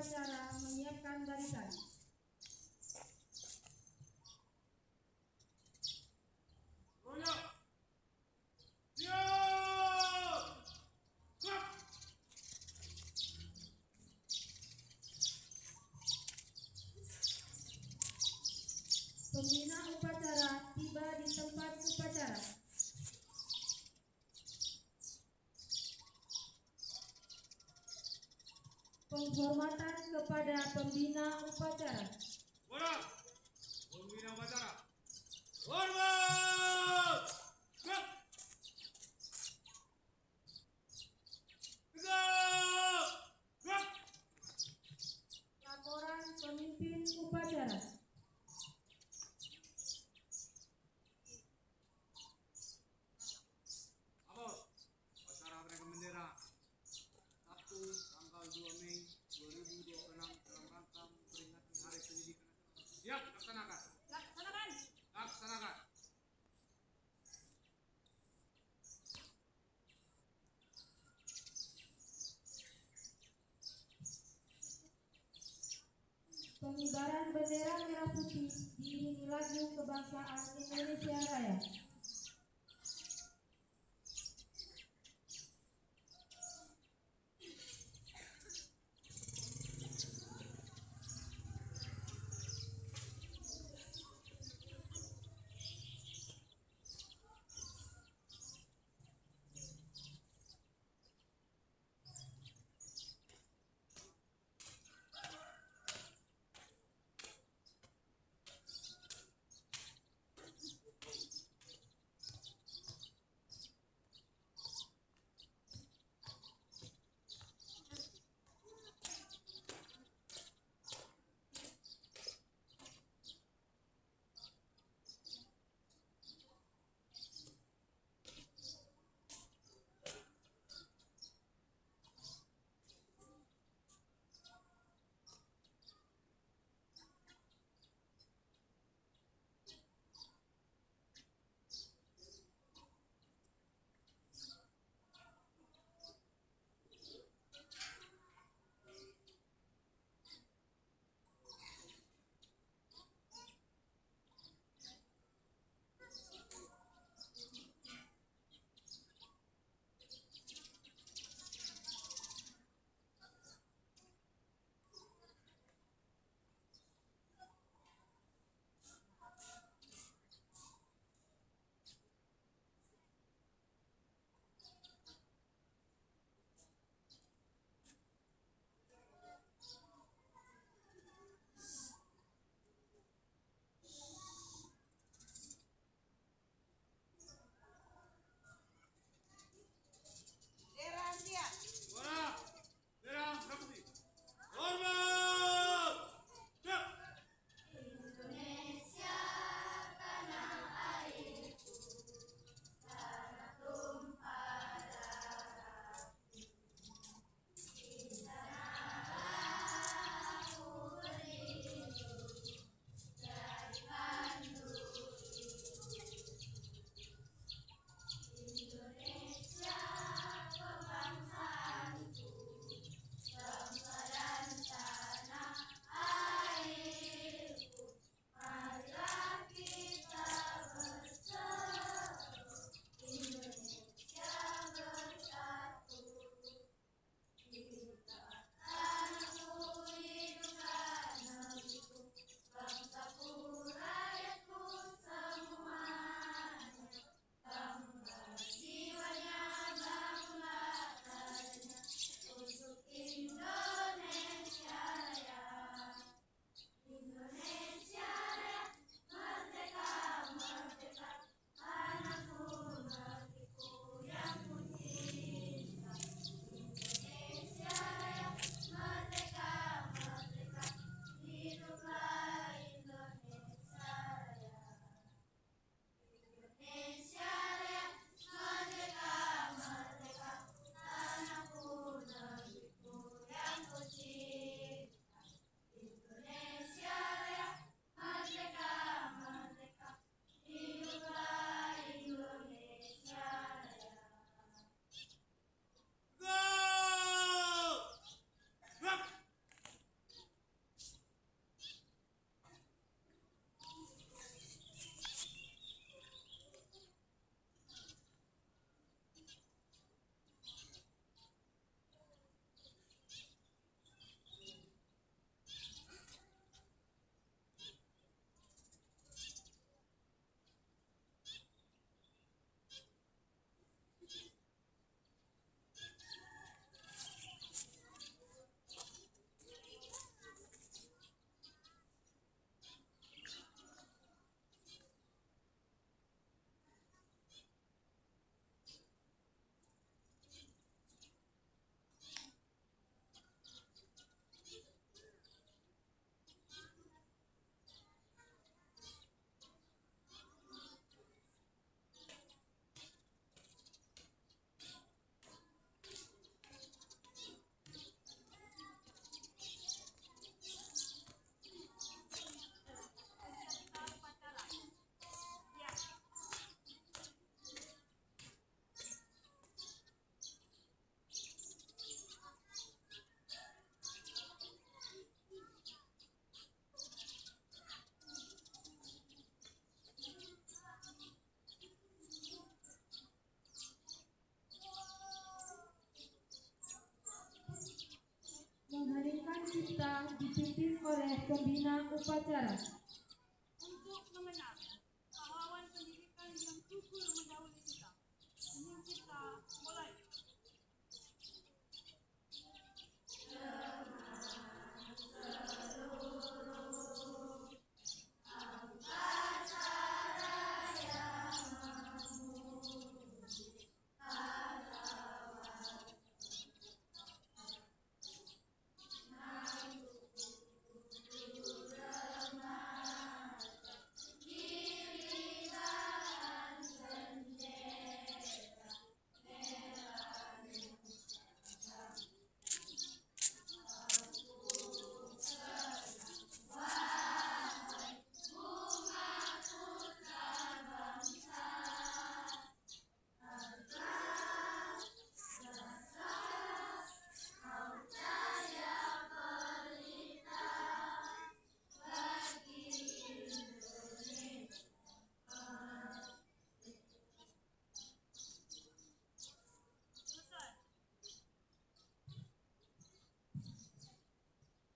upacara menyiapkan barisan. Pembina upacara tiba di tempat upacara. Penghormatan kepada pembina upacara. Pembina upacara. Hormat. Laporan pemimpin upacara. Upacara menaikkan bendera Sabtu tanggal 2 Mei 2026 dalam rangka memperingati Hari Pendidikan Nasional. Siap, laksanakan. Laksanakan. Pengibaran bendera merah putih diiringi lagu kebangsaan Indonesia Raya. kita dipimpin oleh pembina upacara. Untuk mengenal pahlawan pendidikan yang gugur mendahului kita. Ingin kita mulai.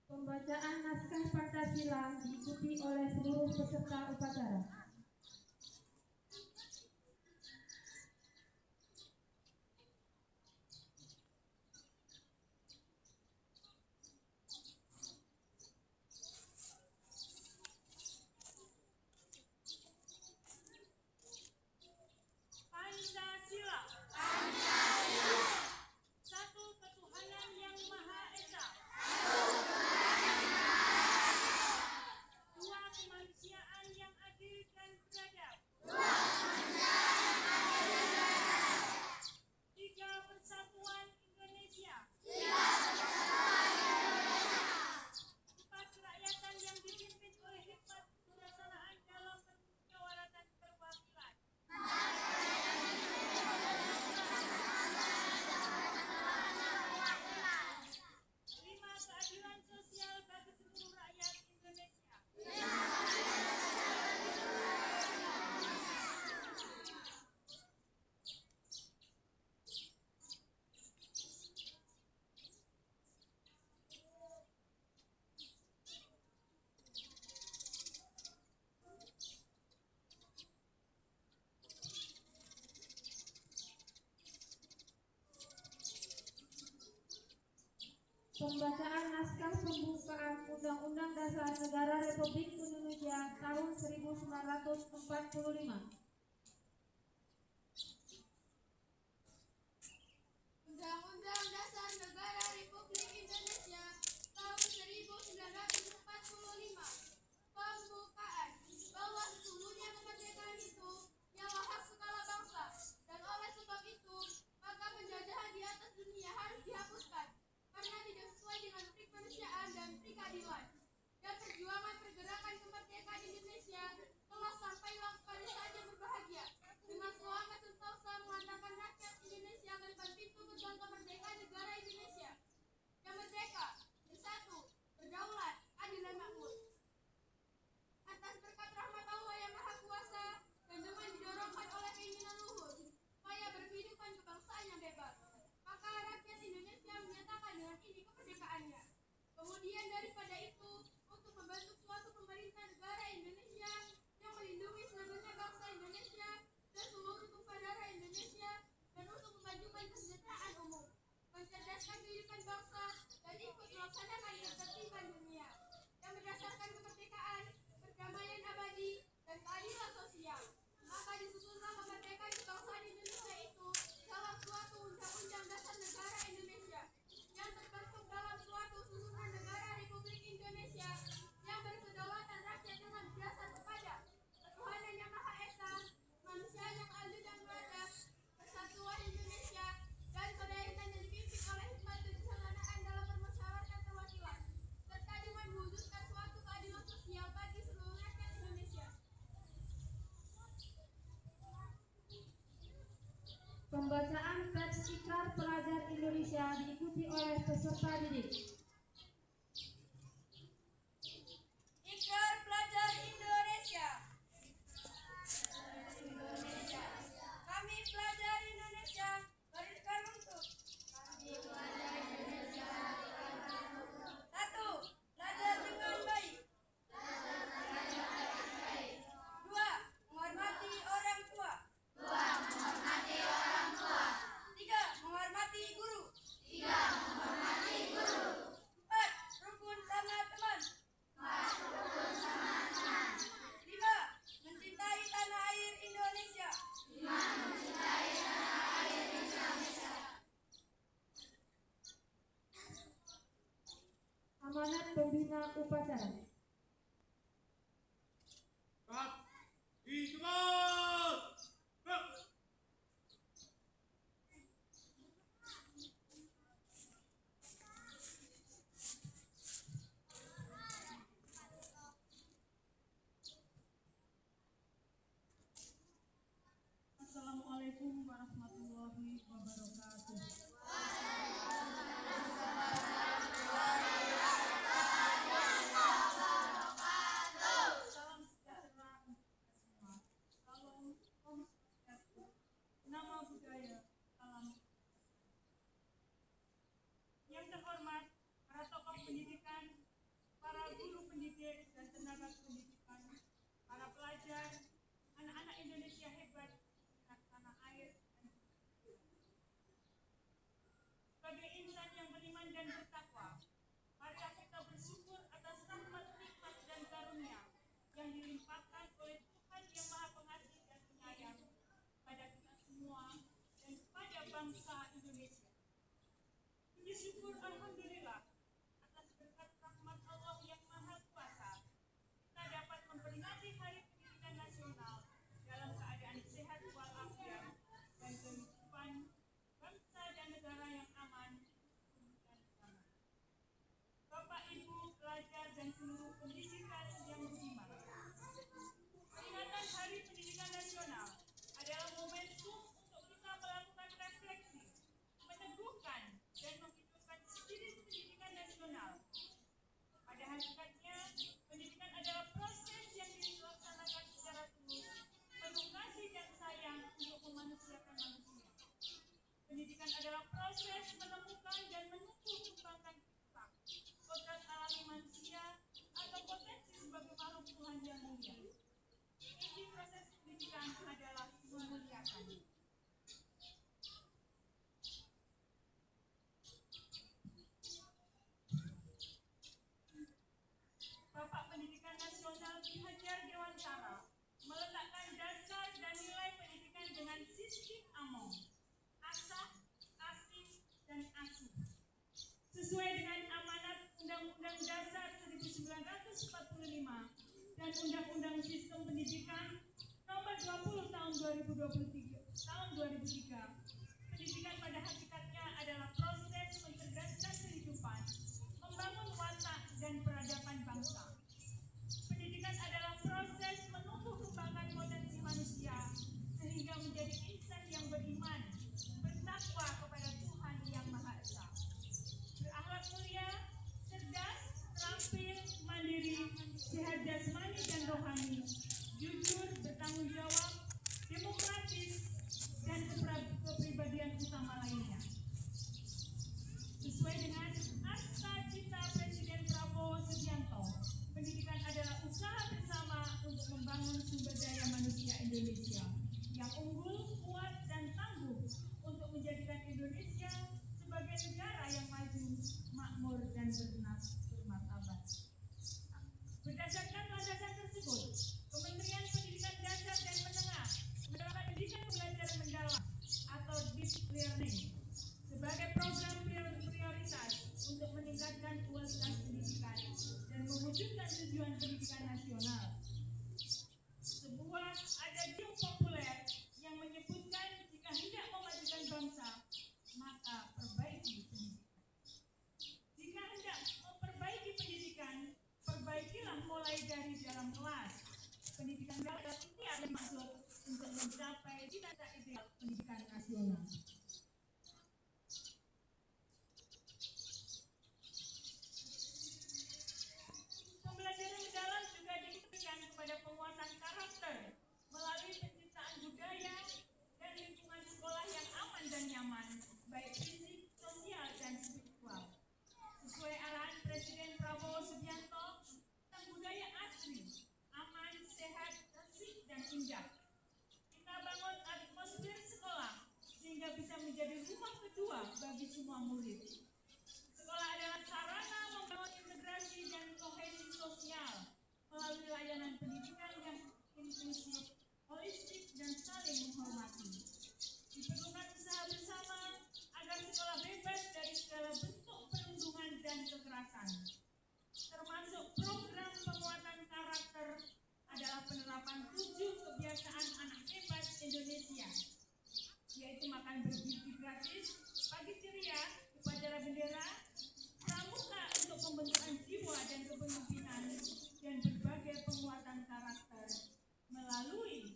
Pembacaan naskah Pancasila diikuti oleh seluruh peserta upacara. Pancasila. Satu ketuhanan yang Maha Esa. Dua kemanusiaan yang adil dan beradab. Tiga persatuan Indonesia. Empat kerakyatan yang dipimpin oleh hikmat kebijaksanaan dalam permusyawaratan perwakilan. Lima keadilan sosial bagi seluruh rakyat Indonesia. Pembacaan naskah pembukaan Undang-Undang Dasar Negara Republik Indonesia tahun 1945. Undang-Undang Dasar Negara Republik Indonesia tahun 1945. Pembukaan bahwa sesungguhnya kemerdekaan itu ialah hak segala bangsa, dan oleh sebab itu maka penjajahan di atas dunia harus dihapuskan karena tidak sesuai dengan kemanusiaan dan keadilan. Dan perjuangan pergerakan kemerdekaan Indonesia telah sampailah pada saat yang berbahagia dengan semangat sentosa mengatakan rakyat Indonesia ke depan pintu gerbang kemerdekaan negara Indonesia yang merdeka, bersatu, berdaulat, adil dan makmur. Atas berkat rahmat Allah yang Maha Kuasa dan dengan didorongkan oleh keinginan luhur supaya berkehidupan kebangsaan yang bebas, maka rakyat Indonesia menyatakan dengan ini kemerdekaannya. Kemudian daripada itu, untuk membentuk suatu pemerintah negara Indonesia yang melindungi seluruhnya bangsa Indonesia dan seluruh tumpah darah Indonesia, dan untuk memajukan kesejahteraan umum, mencerdaskan kehidupan bangsa, dan ikut melaksanakan ketertiban dunia yang berdasarkan kemerdekaan, perdamaian abadi, dan keadilan sosial. Maka disusunlah kemerdekaan kebangsaan Indonesia itu dalam suatu undang-undang dasar negara Indonesia yang terbentuk dalam suatu susunan negara Republik Indonesia yang berkedaulatan rakyat dengan berdasar kepada ketuhanan yang Maha Esa, manusia yang adil dan beradab, persatuan Indonesia, dan kedaulatan yang dipimpin oleh hikmat kebijaksanaan dalam permusyawaratan perwakilan, serta dengan mewujudkan suatu keadilan sosial bagi seluruh rakyat Indonesia. Pembacaan teks ikrar pelajar Indonesia diikuti oleh peserta didik. Ikrar pelajar Indonesia. Kami pelajar Indonesia berikan untuk satu, amanat pembina upacara. Kat, ikut. Assalamualaikum warahmatullahi wabarakatuh. Salam sejahtera untuk kita semua. Salam Om Swastiastu. Nama budaya salam. Yang terhormat para tokoh pendidikan, para guru pendidik dan tenaga pendidikan, para pelajar, anak-anak Indonesia hebat, tanah air, dan sebagai insan yang beriman dan bertakwa, marilah kita bersyukur atas rahmat, nikmat, dan karunia yang dilimpahkan oleh Tuhan yang Maha Pengasih dan Penyayang pada kita semua dan kepada bangsa Indonesia. Puji syukur alhamdulillah atas berkat rahmat Allah yang Maha Kuasa, kita dapat memperingati Hari Pendidikan Nasional dalam keadaan sehat walafiat dan kehidupan bangsa dan negara yang aman dan damai. Bapak, Ibu, pelajar, dan seluruh pendidikan yang budiman, peringatan Hari Pendidikan Nasional adalah momentum untuk kita melakukan refleksi, meneguhkan, dan menghidupkan spirit pendidikan nasional. Pada hakikatnya, pendidikan adalah proses yang dilaksanakan secara tulus, penuh kasih dan sayang untuk memanusiakan manusia. Pendidikan adalah proses menemukan dan menumbuh kembangkan kiprah, kodrat alami manusia atau potensi sebagai makhluk Tuhan yang mulia. Inti proses pendidikan adalah memuliakan. Bapak Pendidikan Nasional Ki Hajar Dewantara meletakkan dasar dan nilai pendidikan dengan sistem AMOM, asah, asih, dan asuh. Sesuai dengan amanat Undang-Undang Dasar 1945 dan Undang-Undang Sistem Pendidikan Nomor 20 Tahun 2003, pendidikan pada hakikatnya adalah proses mencerdaskan kehidupan, membangun watak dan peradaban bangsa. Pendidikan adalah proses menumbuh kembangkan potensi manusia sehingga menjadi insan yang beriman, bertakwa kepada Tuhan yang Maha Esa, berakhlak mulia, cerdas, terampil, mandiri, sehat jasmani dan rohani, jujur, bertanggung jawab, demokratis, dan kepribadian utama lainnya. Sesuai dengan Asta Cita Presiden Prabowo Subianto, pendidikan adalah usaha bersama untuk membangun sumber daya manusia Indonesia yang unggul, kuat, dan tangguh untuk menjadikan Indonesia sebagai negara yang maju, makmur, dan bermartabat. Berdasarkan landasan tersebut, Kementerian Pendidikan Dasar dan Menengah menerapkan pendidikan belajar mendalam atau deep learning sebagai program prioritas untuk meningkatkan kualitas pendidikan dan mewujudkan tujuan pendidikan nasional. Sebuah adagium populer yang menyebutkan jika hendak memajukan bangsa, maka perbaiki pendidikan. Jika hendak memperbaiki pendidikan, perbaikilah mulai dari dalam kelas. Pendidikan dalam ini ada maksud untuk mencapai cita-cita ideal pendidikan nasional. Pembelajaran mendalam juga diberikan kepada penguatan karakter melalui penciptaan budaya dan lingkungan sekolah yang aman dan nyaman, baik fisik, sosial, dan spiritual. Sesuai arahan Presiden Prabowo Subianto tentang budaya asli, aman, sehat, bersih, dan indah. Kita bangun atmosfer sekolah sehingga bisa penerapan 7 kebiasaan anak hebat Indonesia, yaitu makan bergizi gratis, pagi ceria, upacara bendera, pramuka untuk pembentukan jiwa dan kepemimpinan, dan berbagai penguatan karakter melalui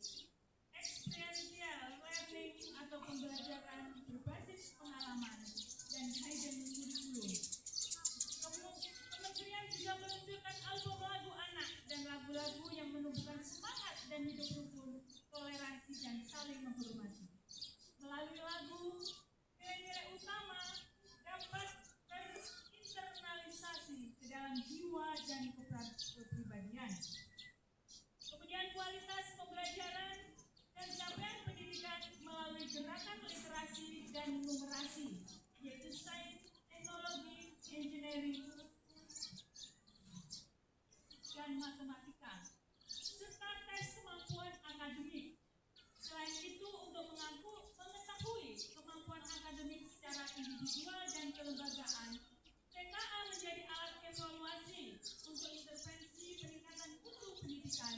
experiential learning atau pembelajaran berbasis pengalaman dan hidden curriculum. Kementerian juga meluncurkan album lagu anak dan lagu-lagu yang menumbuhkan semangat dan hidup rukun, toleransi, dan saling menghormati. Melalui lagu, nilai-nilai utama dapat terinternalisasi ke dalam jiwa dan kepribadian. Kemudian kualitas pembelajaran dan capaian pendidikan melalui gerakan literasi dan numerasi, yaitu sains, teknologi, engineering, dan matematika, serta tes kemampuan akademik. Selain itu, untuk mengetahui kemampuan akademik secara individual dan kelembagaan, TKA menjadi alat evaluasi untuk intervensi peningkatan mutu pendidikan,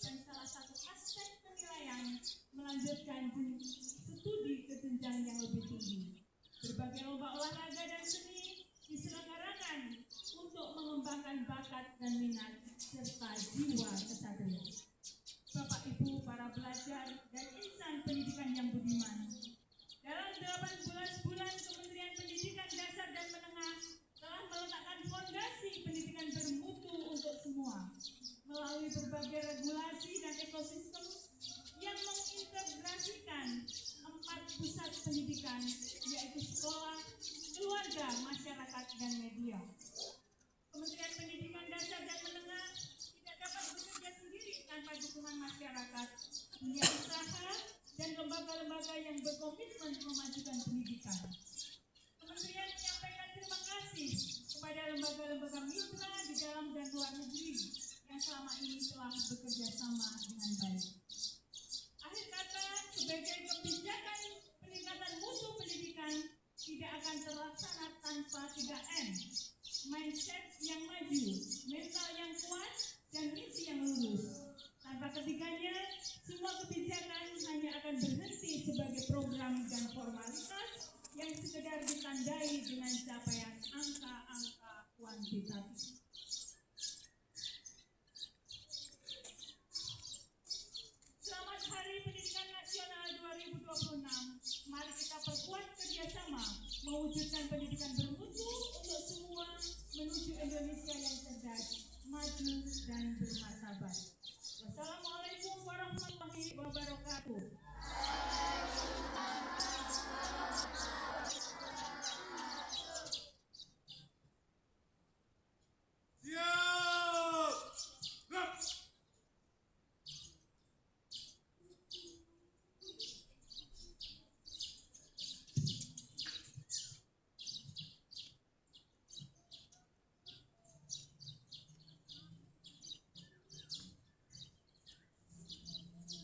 dan salah satu aspek penilaian melanjutkan studi ke jenjang yang lebih tinggi. Berbagai lomba olahraga dan seni diselenggarakan untuk mengembangkan bakat dan minat serta jiwa kesatria. Bapak Ibu para pelajar dan insan pendidikan yang budiman, dalam 18 bulan Kementerian Pendidikan Dasar dan Menengah telah meletakkan fondasi pendidikan bermutu untuk semua melalui berbagai regulasi dan ekosistem yang mengintegrasikan 4 pusat pendidikan, yaitu sekolah, keluarga, masyarakat, dan media. Kementerian Pendidikan Dasar dan Menengah tidak dapat bekerja sendiri tanpa dukungan masyarakat, dunia usaha, dan lembaga-lembaga yang berkomitmen memajukan pendidikan. Kementerian menyampaikan terima kasih kepada lembaga-lembaga mitra di dalam dan luar negeri yang selama ini telah bekerja sama dengan baik. Akhir kata, sebagai kebijakan peningkatan mutu pendidikan tidak akan terlaksana tanpa 3M. Mindset yang maju, mental yang kuat, dan misi yang lurus. Tanpa ketiganya, semua kebijakan hanya akan berhenti sebagai program dan formalitas yang sekedar ditandai dengan capaian angka-angka kuantitatif. Selamat Hari Pendidikan Nasional 2026. Mari kita perkuat kerjasama mewujudkan pendidikan bermutu untuk semua menuju Indonesia yang cerdas, maju, dan bermartabat. Wassalamualaikum warahmatullahi wabarakatuh. Siap! Gerak!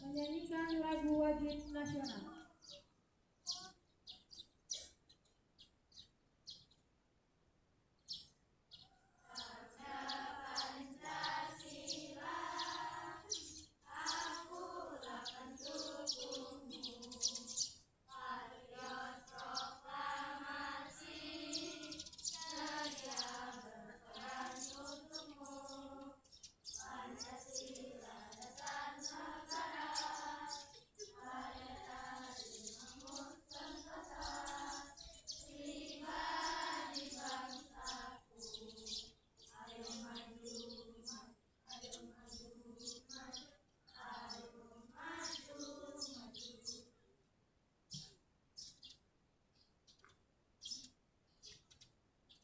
Menyanyikan lagu wajib nasional.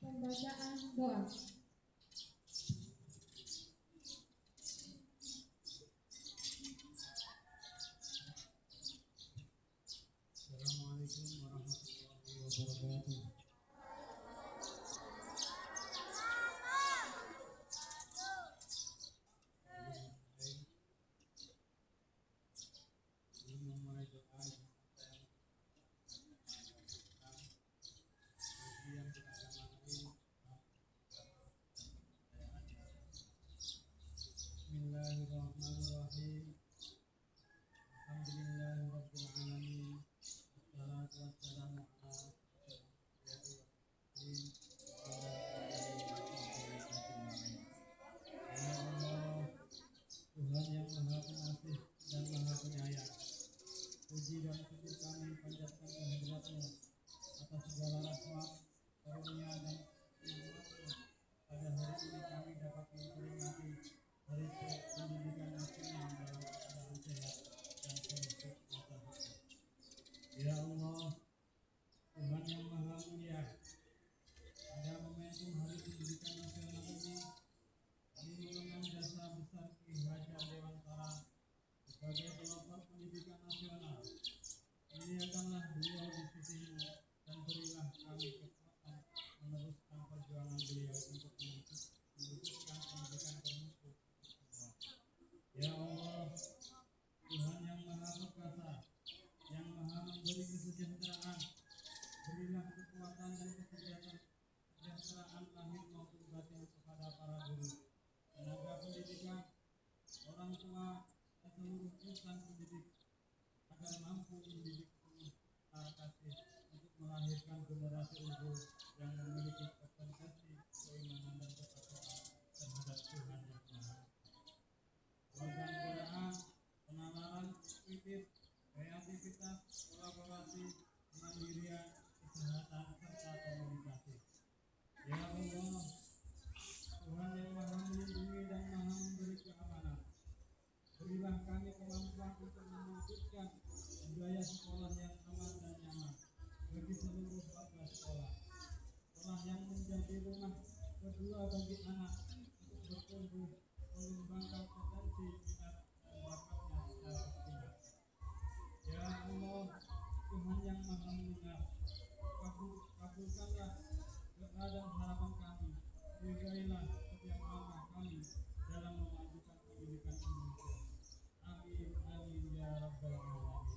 Pembacaan doa. Assalamualaikum warahmatullahi wabarakatuh. Sebelum memulai doa yang bagian beragama lain, ini kami dapat memperingati Hari Pendidikan Nasional dalam keadaan sehat dan penuh sukacita. Ya Allah, Tuhan yang Maha Mulia, pada momentum Hari Pendidikan Nasional ini, kami mengenang jasa besar Ki Hajar Dewantara sebagai pelopor pendidikan nasional. Muliakanlah beliau di sisimu dan berilah kami kekuatan meneruskan perjuangan beliau untuk mewujudkan pendidikan bermutu untuk semua. Ya Allah, Tuhan yang Maha Perkasa, yang Maha memberi kesejahteraan, berilah kekuatan dan kesejahteraan lahir maupun batin kepada para guru, tenaga pendidikan, orang tua, dan seluruh insan pendidik agar mampu mendidik penuh rasa kasih untuk melahirkan generasi unggul yang memiliki kompetensi, keimanan dan ketakwaan terhadap Tuhan yang Maha Esa. Kewarganegaraan, penalaran, kritis, kreativitas, kolaborasi, kemandirian, kesehatan, serta komunikasi. Ya Allah, Tuhan yang Maha melindungi dan Maha memberi keamanan, berilah kami kemampuan untuk mewujudkan budaya sekolah yang aman dan nyaman bagi seluruh warga sekolah. Sekolah yang menjadi rumah kedua bagi anak untuk bertumbuh, mengembangkan potensi minat dan bakatnya secara optimal. Ya Allah, Tuhan yang Maha mendengar, kabulkanlah doa dan harapan kami. Ridhoilah setiap langkah kami dalam memajukan pendidikan Indonesia. Amin, amin ya rabbal alamin.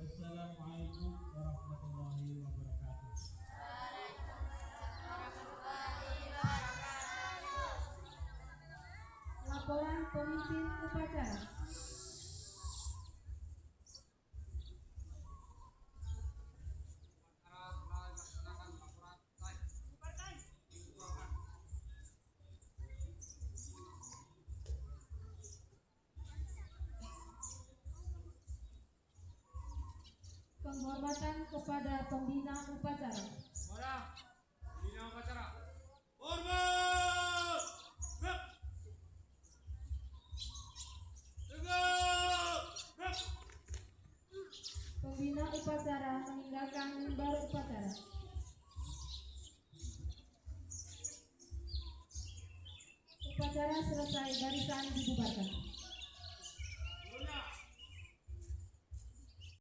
Wassalamualaikum warahmatullahi wabarakatuh. Laporan pemimpin upacara. Penghormatan kepada pembina upacara. Para pembina upacara, hormat. Tegak. Pembina upacara meninggalkan mimbar upacara. Upacara selesai, barisan dibubarkan.